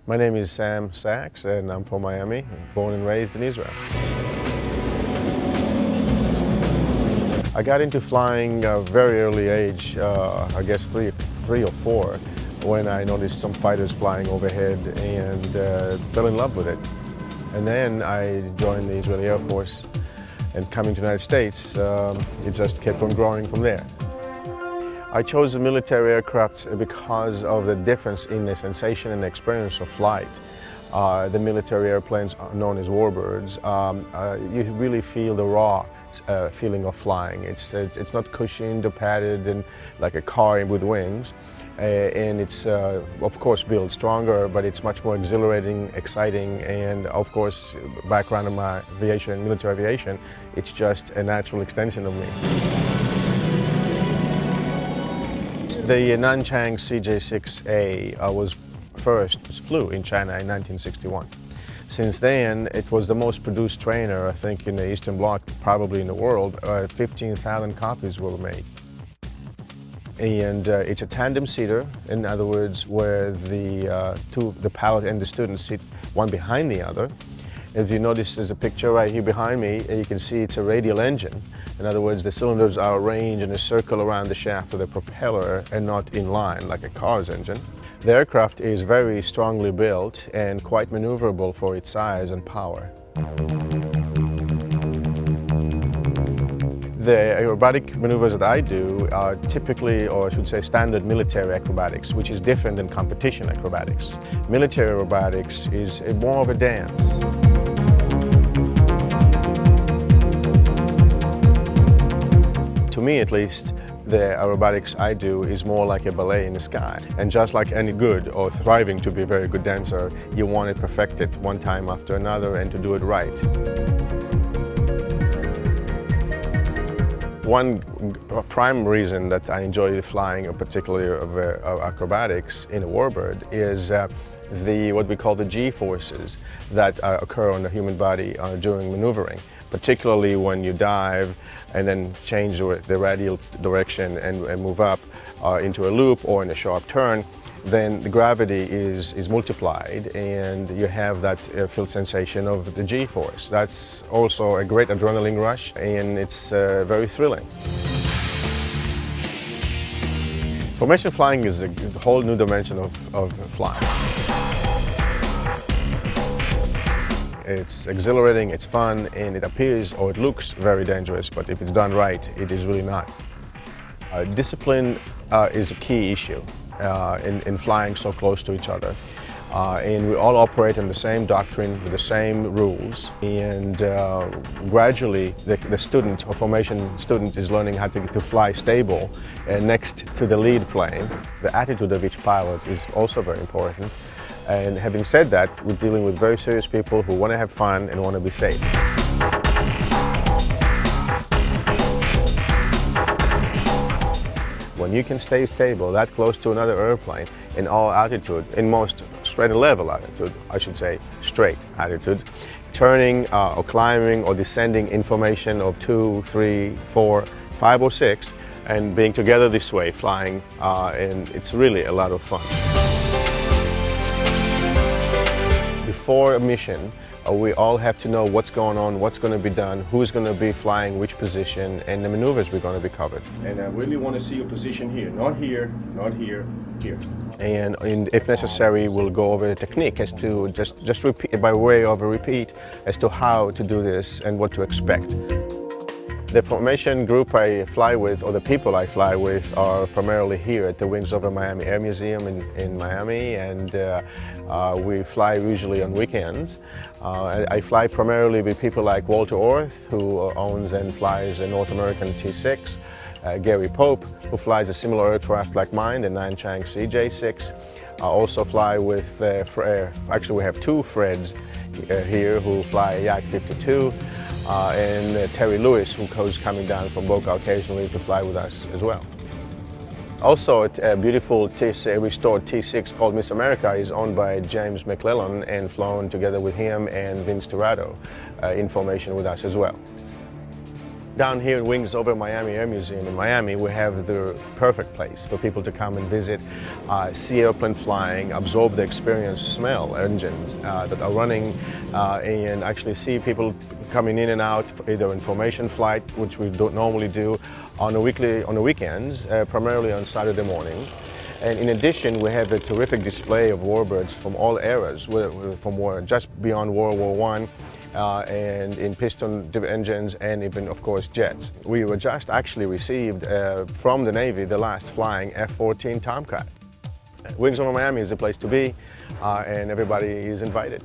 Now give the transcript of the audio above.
My name is Sam Sachs, and I'm from Miami, born and raised in Israel. I got into flying at a very early age, I guess three or four, when I noticed some fighters flying overhead and fell in love with it. And then I joined the Israeli Air Force, and coming to the United States, it just kept on growing from there. I chose the military aircraft because of the difference in the sensation and experience of flight. The military airplanes are known as warbirds. You really feel the raw feeling of flying. It's not cushioned or padded and like a car with wings. And it's, of course, built stronger, but it's much more exhilarating, exciting, and of course, background of my aviation, military aviation, it's just a natural extension of me. The Nanchang CJ6A flew in China in 1961. Since then, it was the most produced trainer, I think, in the Eastern Bloc, probably in the world. 15,000 copies were made. And it's a tandem seater, in other words, where the pilot and the student sit one behind the other. If you notice, there's a picture right here behind me, and you can see it's a radial engine. In other words, the cylinders are arranged in a circle around the shaft of the propeller and not in line like a car's engine. The aircraft is very strongly built and quite maneuverable for its size and power. The aerobatic maneuvers that I do are typically, or I should say, standard military acrobatics, which is different than competition acrobatics. Military aerobatics is more of a dance. To me, at least, the aerobatics I do is more like a ballet in the sky. And just like any good or thriving to be a very good dancer, you want to perfect it one time after another and to do it right. One prime reason that I enjoy flying, particularly of acrobatics in a warbird, is what we call the G-forces that occur on the human body during maneuvering, particularly when you dive and then change the radial direction and move up into a loop or in a sharp turn. Then the gravity is multiplied and you have that field sensation of the G-force. That's also a great adrenaline rush, and it's very thrilling. Formation flying is a whole new dimension of flying. It's exhilarating, it's fun, and it appears or it looks very dangerous, but if it's done right, it is really not. Discipline is a key issue in flying so close to each other. And we all operate on the same doctrine with the same rules, and gradually the student or formation student is learning how to fly stable next to the lead plane. The attitude of each pilot is also very important. And having said that, we're dealing with very serious people who want to have fun and want to be safe. When you can stay stable that close to another airplane in all altitude, in most straight and level altitude, I should say straight altitude, turning or climbing or descending in formation of 2, 3, 4, 5 or 6, and being together this way, flying, and it's really a lot of fun. Before a mission, we all have to know what's going on, what's going to be done, who's going to be flying which position, and the maneuvers we're going to be covered. And I really want to see your position here, not here, not here, here. And if necessary, we'll go over the technique as to just repeat, by way of a repeat, as to how to do this and what to expect. The formation group I fly with, or the people I fly with, are primarily here at the wings of the Miami Air Museum in Miami, and we fly usually on weekends. I fly primarily with people like Walter Orth, who owns and flies a North American T6, Gary Pope, who flies a similar aircraft like mine, the Nanchang CJ6. I also fly with, actually we have two Freds here who fly a Yak 52. And Terry Lewis, who goes coming down from Boca occasionally to fly with us as well. Also, a beautiful restored T6 called Miss America is owned by James McClellan and flown together with him and Vince Tirado in formation with us as well. Down here in Wings over Miami Air Museum in Miami, we have the perfect place for people to come and visit, see airplane flying, absorb the experience, smell engines that are running, and actually see people coming in and out, either information flight, which we don't normally do, on the weekends, primarily on Saturday morning. And in addition, we have a terrific display of warbirds from all eras, from just beyond World War I, and in piston engines, and even, of course, jets. We were just actually received from the Navy the last flying F-14 Tomcat. Wings over Miami is the place to be, and everybody is invited.